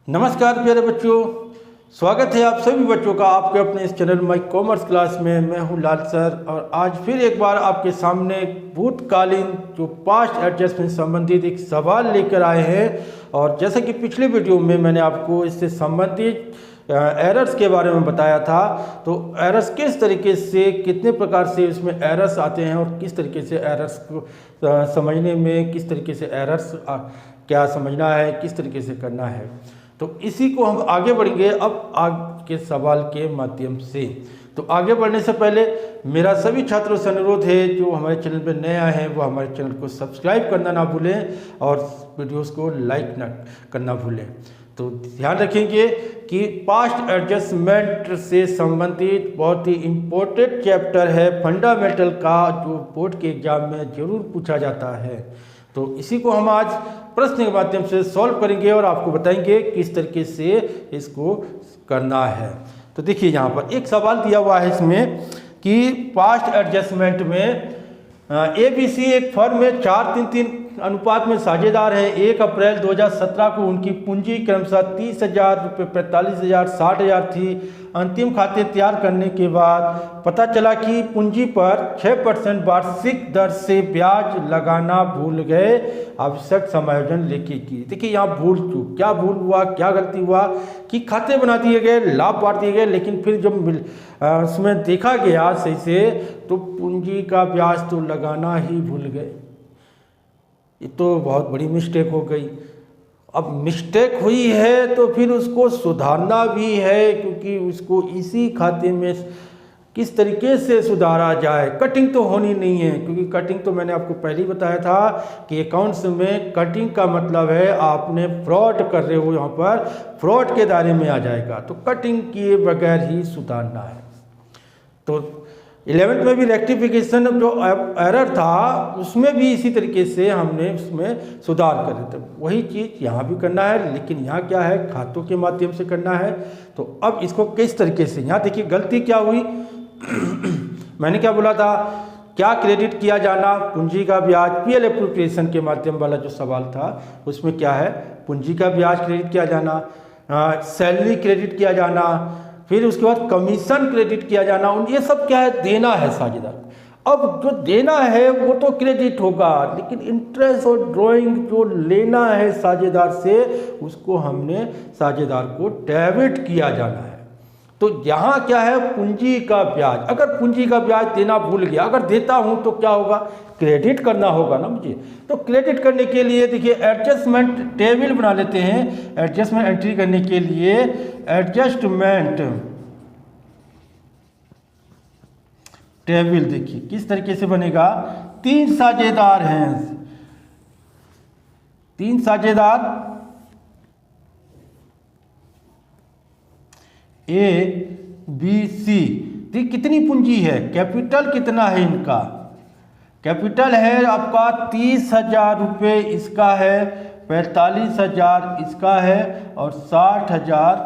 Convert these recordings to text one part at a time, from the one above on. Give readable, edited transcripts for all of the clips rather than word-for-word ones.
नमस्कार प्यारे बच्चों, स्वागत है आप सभी बच्चों का आपके अपने इस चैनल माई कॉमर्स क्लास में। मैं हूं लाल सर और आज फिर एक बार आपके सामने भूतकालीन जो पास्ट एडजस्टमेंट संबंधित एक सवाल लेकर आए हैं। और जैसा कि पिछले वीडियो में मैंने आपको इससे संबंधित एरर्स के बारे में बताया था, तो एरर्स किस तरीके से, कितने प्रकार से इसमें एरर्स आते हैं और किस तरीके से एरर्स को समझने में, किस तरीके से एरर्स क्या समझना है, किस तरीके से करना है, तो इसी को हम आगे बढ़ेंगे अब आज के सवाल के माध्यम से। तो आगे बढ़ने से पहले मेरा सभी छात्रों से अनुरोध है जो हमारे चैनल पर नए आए हैं वो हमारे चैनल को सब्सक्राइब करना ना भूलें और वीडियोस को लाइक ना करना भूलें। तो ध्यान रखेंगे कि पास्ट एडजस्टमेंट से संबंधित बहुत ही इम्पोर्टेंट चैप्टर है, फंडामेंटल का, जो बोर्ड के एग्जाम में जरूर पूछा जाता है। तो इसी को हम आज प्रश्न के माध्यम से सॉल्व करेंगे और आपको बताएंगे किस तरीके से इसको करना है। तो देखिए यहाँ पर एक सवाल दिया हुआ है इसमें कि पास्ट एडजस्टमेंट में ABC एक फर्म में 4-3-3 अनुपात में साझेदार हैं। 1 अप्रैल 2017 को उनकी पूंजी क्रमशः 30,000 रुपये, 45,000, 60,000 थी। अंतिम खाते तैयार करने के बाद पता चला कि पूंजी पर 6% वार्षिक दर से ब्याज लगाना भूल गए, आवश्यक समायोजन लेके की। देखिए यहाँ भूल चूक, क्या भूल हुआ, क्या गलती हुआ कि खाते बना दिए गए, लाभ बांट दिए गए, लेकिन फिर जब उसमें देखा गया सही से तो पूंजी का ब्याज तो लगाना ही भूल गए। ये तो बहुत बड़ी मिस्टेक हो गई। अब मिस्टेक हुई है तो फिर उसको सुधारना भी है, क्योंकि उसको इसी खाते में किस तरीके से सुधारा जाए। कटिंग तो होनी नहीं है, क्योंकि कटिंग तो मैंने आपको पहले ही बताया था कि अकाउंट्स में कटिंग का मतलब है आपने फ्रॉड कर रहे हो, यहाँ पर फ्रॉड के दायरे में आ जाएगा। तो कटिंग किए बगैर ही सुधारना है। तो 11th में भी रेक्टिफिकेशन जो एरर था उसमें भी इसी तरीके से हमने उसमें सुधार कर रहे थे, वही चीज़ यहाँ भी करना है, लेकिन यहाँ क्या है, खातों के माध्यम से करना है। तो अब इसको किस तरीके से, यहाँ देखिए गलती क्या हुई मैंने क्या बोला था, क्या क्रेडिट किया जाना, पूंजी का ब्याज। पीएल एप्रोप्रिएशन के माध्यम वाला जो सवाल था उसमें क्या है, पूंजी का ब्याज क्रेडिट किया जाना, सैलरी क्रेडिट किया जाना, फिर उसके बाद कमीशन क्रेडिट किया जाना। ये सब क्या है, देना है साझेदार को। अब जो देना है वो तो क्रेडिट होगा, लेकिन इंटरेस्ट और ड्राइंग जो लेना है साझेदार से, उसको हमने साझेदार को डेबिट किया जाना है। तो यहाँ क्या है, पूंजी का ब्याज। अगर पूंजी का ब्याज देना भूल गया, अगर देता हूँ तो क्या होगा, क्रेडिट करना होगा ना मुझे। तो क्रेडिट करने के लिए देखिए एडजस्टमेंट टेबल बना लेते हैं। एडजस्टमेंट एंट्री करने के लिए एडजस्टमेंट टेबल देखिए किस तरीके से बनेगा। 3 साझेदार हैं, 3 साझेदार ABC। कितनी पूंजी है, कैपिटल कितना है इनका, कैपिटल है आपका 30,000 रुपये इसका है, 45,000 इसका है और 60,000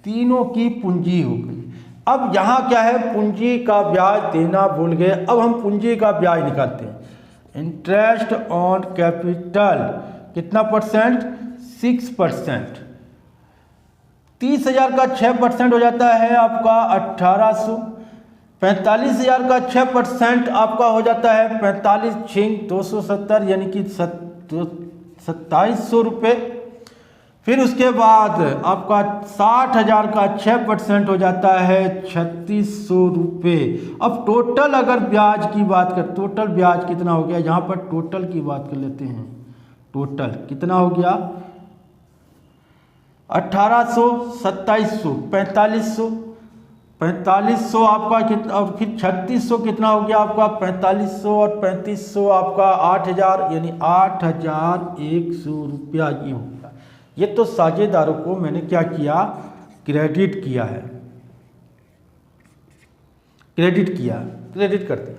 तीनों की पूंजी हो गई। अब यहाँ क्या है, पूंजी का ब्याज देना भूल गए। अब हम पूंजी का ब्याज निकालते हैं। इंटरेस्ट ऑन कैपिटल कितना परसेंट, 6%। 30,000 का 6% हो जाता है आपका 1,800। 45,000 का 6% आपका हो जाता है 45,270 यानी कि 2,700 रुपये। फिर उसके बाद आपका 60,000 का 6% हो जाता है 3,600 रुपये। अब टोटल अगर ब्याज की बात कर, टोटल ब्याज कितना हो गया, यहाँ पर टोटल की बात कर लेते हैं। टोटल कितना हो गया, 1,800, 2,700, 4500 आपका कितना, और फिर 3,600 कितना हो गया आपका, 4,500 और 3,500 आपका 8,000 यानी 8,100 रुपया ये हो गया। ये तो साझेदारों को मैंने क्या किया, क्रेडिट किया है, क्रेडिट किया, क्रेडिट करते हैं।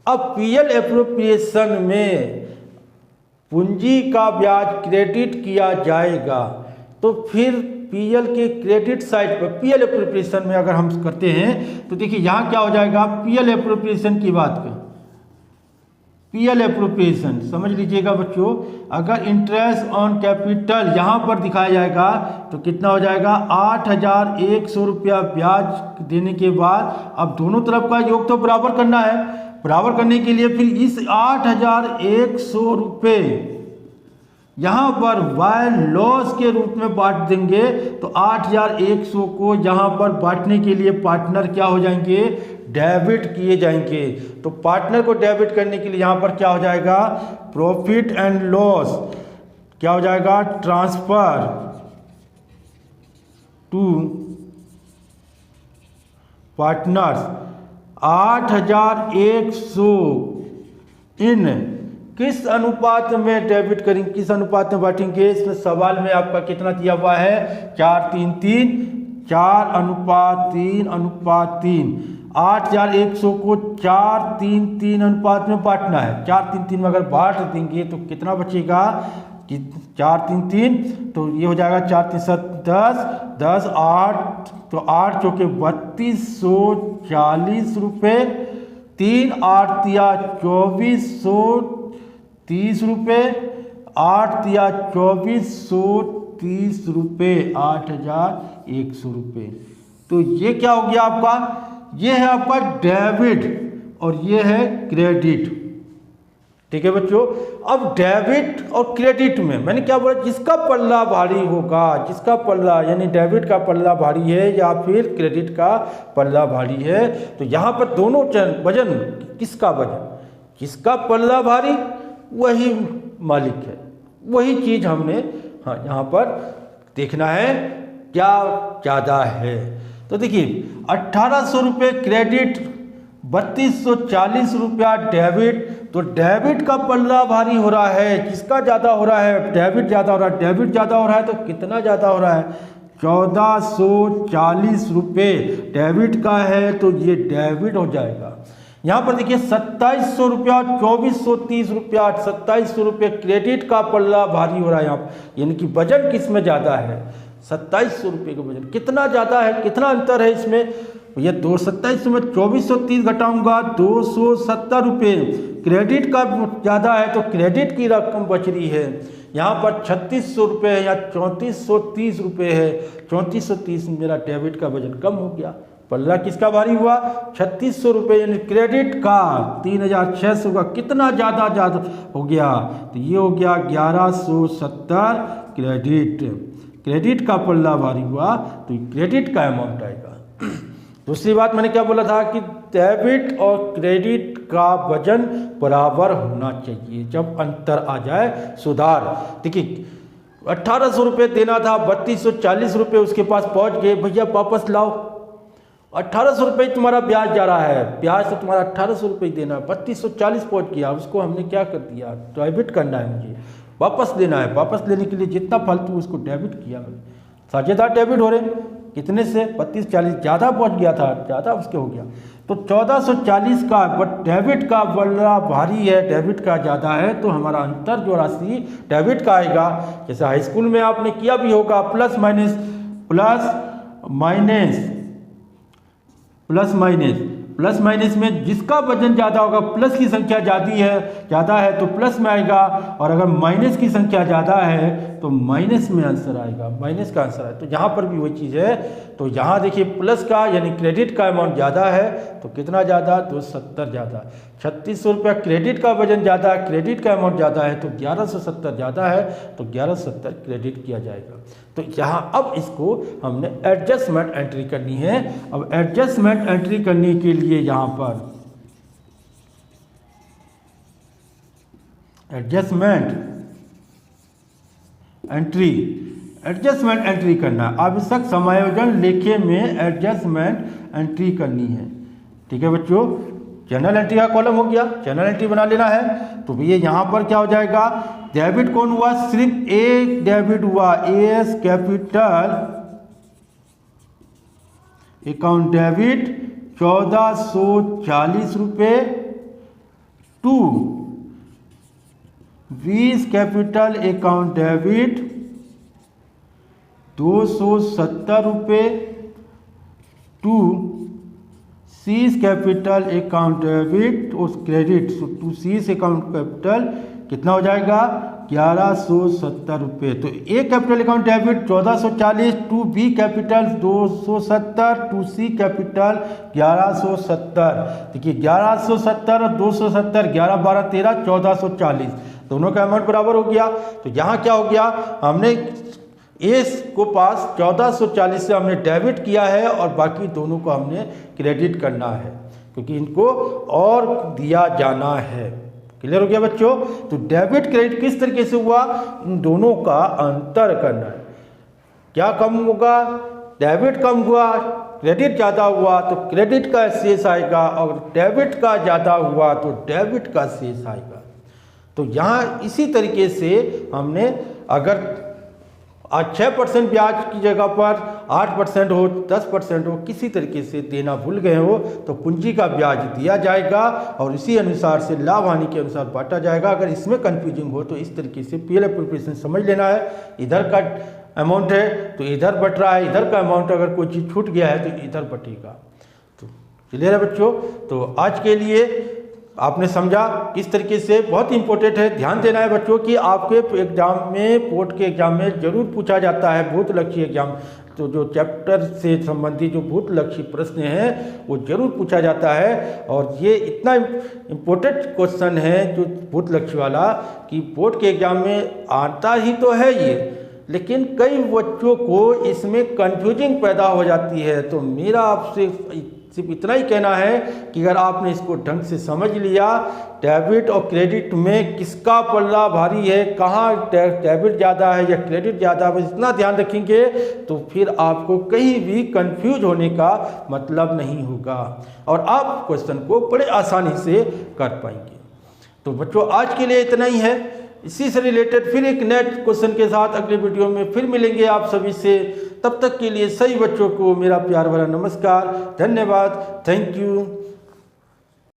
अब पीएल एप्रोप्रिएशन में पूंजी का ब्याज क्रेडिट किया जाएगा, तो फिर पीएल के क्रेडिट साइड पर पीएल एप्रोप्रिएशन में अगर हम करते हैं तो देखिए यहाँ क्या हो जाएगा, पीएल एप्रोप्रिएशन की बात करें पीएल अप्रोप्रिएशन समझ लीजिएगा बच्चों। अगर इंटरेस्ट ऑन कैपिटल यहाँ पर दिखाया जाएगा तो कितना हो जाएगा 8,100 रुपया ब्याज देने के बाद अब दोनों तरफ का योग तो बराबर करना है। बराबर करने के लिए फिर इस 8,100 रुपये यहाँ पर बाय लॉस के रूप में बांट देंगे तो 8,100 को यहाँ पर बांटने के लिए पार्टनर क्या हो जाएंगे, डेबिट किए जाएंगे। तो पार्टनर को डेबिट करने के लिए यहाँ पर क्या हो जाएगा, प्रॉफिट एंड लॉस क्या हो जाएगा, ट्रांसफर टू पार्टनर्स 8,100 इन किस अनुपात में डेबिट करेंगे, किस अनुपात में बांटेंगे। इसमें सवाल में आपका कितना दिया हुआ है 4-3-3, 4:3:3। 8,100 को 4-3-3 अनुपात में बांटना है। 4-3-3 में अगर बांट देंगे तो कितना बचेगा कि 4-3-3 तो ये हो जाएगा 4-3-7 10 8 तो 8 चौके 3,240 रुपये, 3-8-2430 रुपये, 8-2430 रुपये, 8,100 रुपये। तो ये क्या हो गया आपका, ये है आपका डेबिट और ये है क्रेडिट। ठीक है बच्चों। अब डेबिट और क्रेडिट में मैंने क्या बोला, जिसका पल्ला भारी होगा, जिसका पल्ला यानी डेबिट का पल्ला भारी है या फिर क्रेडिट का पल्ला भारी है, तो यहाँ पर दोनों वजन, किसका वजन, किसका पल्ला भारी वही मालिक है, वही चीज़ हमने यहाँ पर देखना है क्या ज़्यादा है। तो देखिए 1,800 रुपये क्रेडिट, 3,240 रुपया डेबिट। तो डेबिट का पल्ला भारी हो रहा है, किसका ज़्यादा हो रहा है, डेबिट ज़्यादा हो रहा है। डेबिट ज़्यादा हो रहा है तो कितना ज़्यादा हो रहा है, 1,440 रुपये डेबिट का है तो ये डेबिट हो जाएगा। यहाँ पर देखिए 2,700 रुपया, 2,430 रुपया, 2,700 रुपये क्रेडिट का पल्ला भारी हो रहा है यहाँ पर, यानी कि वजन किस में ज़्यादा है, 2,700 रुपये का वजन कितना ज़्यादा है, कितना अंतर है इसमें। ये 2,700 में 2,430 घटाऊंगा 270 रुपये, क्रेडिट का ज़्यादा है तो क्रेडिट की रकम बच रही है यहाँ पर 3,600 रुपये है या 3,430 रुपये है। 3,430 मेरा डेबिट का वजन कम हो गया, पल्ला किसका भारी हुआ 3,600 रुपये, यानी क्रेडिट का 3,600 का कितना ज़्यादा हो गया, तो ये हो गया 1,170 क्रेडिट का पल्ला भारी हुआ तो क्रेडिट का अमाउंट आएगा। दूसरी बात मैंने क्या बोला था कि डेबिट और क्रेडिट का वजन बराबर होना चाहिए। जब अंतर आ जाए सुधार, देखिए 1,800 रुपये देना था, 3,240 रुपये उसके पास पहुंच गए, भैया वापस लाओ, 1,800 रुपये तुम्हारा ब्याज जा रहा है, ब्याज तो तुम्हारा 1,800 रुपये देना, 3,240 पहुँच गया, उसको हमने क्या कर दिया, डेबिट करना है, मुझे वापस देना है। वापस लेने के लिए जितना फालतू उसको डेबिट किया मैंने, साझेदार डेबिट हो रहे कितने से 32-40, ज़्यादा पहुंच गया था, ज़्यादा उसके हो गया तो 1,440 का, बट डेबिट का बड़ा भारी है, डेबिट का ज़्यादा है तो हमारा अंतर जो राशि डेबिट का आएगा। जैसे हाई स्कूल में आपने किया भी होगा, प्लस माइनस प्लस माइनस में जिसका वजन ज़्यादा होगा, प्लस की संख्या ज़्यादा है तो प्लस में आएगा, और अगर माइनस की संख्या ज़्यादा है तो माइनस में आंसर आएगा, माइनस का आंसर है। तो यहाँ पर भी वही चीज़ है। तो यहाँ देखिए प्लस का यानी क्रेडिट का अमाउंट ज़्यादा है तो कितना ज़्यादा, 270 ज़्यादा। 3,600 रुपया क्रेडिट का वजन ज़्यादा है, क्रेडिट का अमाउंट ज़्यादा है तो 1,170 ज़्यादा है तो 1,170 क्रेडिट किया जाएगा। तो यहाँ अब इसको हमने एडजस्टमेंट एंट्री करनी है। अब एडजस्टमेंट एंट्री करने के लिए यहाँ पर एडजस्टमेंट एंट्री करना है। आवश्यक समायोजन लेखे में एडजस्टमेंट एंट्री करनी है। ठीक है बच्चों, जनरल एंट्री का कॉलम हो गया, जनरल एंट्री बना लेना है। तो भैया यहाँ पर क्या हो जाएगा, डेबिट कौन हुआ, सिर्फ एक डेबिट हुआ, एस कैपिटल अकाउंट डेबिट 1,440 रुपये टू 20 कैपिटल अकाउंट डेबिट 270 रुपये to C's capital account debit और credit to C's account capital कितना हो जाएगा 1170 रुपये। तो A capital account debit 1440, to B capital 270, to C capital 1170। देखिए 1170 और 270, 11 12 13 1440 दोनों का अमाउंट बराबर हो गया। तो यहाँ क्या हो गया, हमने ए को पास 1440 से हमने डेबिट किया है और बाकी दोनों को हमने क्रेडिट करना है क्योंकि इनको और दिया जाना है। क्लियर हो गया बच्चों। तो डेबिट क्रेडिट किस तरीके से हुआ, इन दोनों का अंतर करना है। क्या कम होगा, डेबिट कम हुआ, क्रेडिट ज़्यादा हुआ तो क्रेडिट का शेष आएगा और डेबिट का ज़्यादा हुआ तो डेबिट का शेष आएगा। तो यहाँ इसी तरीके से हमने अगर 6% ब्याज की जगह पर 8% हो, 10% हो, किसी तरीके से देना भूल गए हो तो पूंजी का ब्याज दिया जाएगा और इसी अनुसार से लाभ हानि के अनुसार बांटा जाएगा। अगर इसमें कंफ्यूजिंग हो तो इस तरीके से पीएल एप्रोप्रिएशन समझ लेना है। इधर का अमाउंट है तो इधर बट रहा है, इधर का अमाउंट अगर कोई चीज़ छूट गया है तो इधर बटेगा। तो क्लियर है बच्चों। तो आज के लिए आपने समझा किस तरीके से, बहुत इंपॉर्टेंट है, ध्यान देना है बच्चों कि आपके एग्जाम में, बोर्ड के एग्जाम में जरूर पूछा जाता है भूत लक्ष्य एग्जाम। तो जो चैप्टर से संबंधित जो भूत लक्ष्य प्रश्न हैं वो जरूर पूछा जाता है और ये इतना इम्पोर्टेंट क्वेश्चन है जो भूत लक्ष्य वाला कि बोर्ड के एग्जाम में आता ही तो है ये, लेकिन कई बच्चों को इसमें कंफ्यूजिंग पैदा हो जाती है। तो मेरा आपसे सिर्फ इतना ही कहना है कि अगर आपने इसको ढंग से समझ लिया, डेबिट और क्रेडिट में किसका पल्ला भारी है, कहाँ डेबिट ज़्यादा है या क्रेडिट ज़्यादा है, बस इतना ध्यान रखेंगे तो फिर आपको कहीं भी कंफ्यूज होने का मतलब नहीं होगा और आप क्वेश्चन को बड़े आसानी से कर पाएंगे। तो बच्चों आज के लिए इतना ही है। इसी से रिलेटेड फिर एक नेक्स्ट क्वेश्चन के साथ अगले वीडियो में फिर मिलेंगे आप सभी से। तब तक के लिए सभी बच्चों को मेरा प्यार भरा नमस्कार, धन्यवाद, थैंक यू।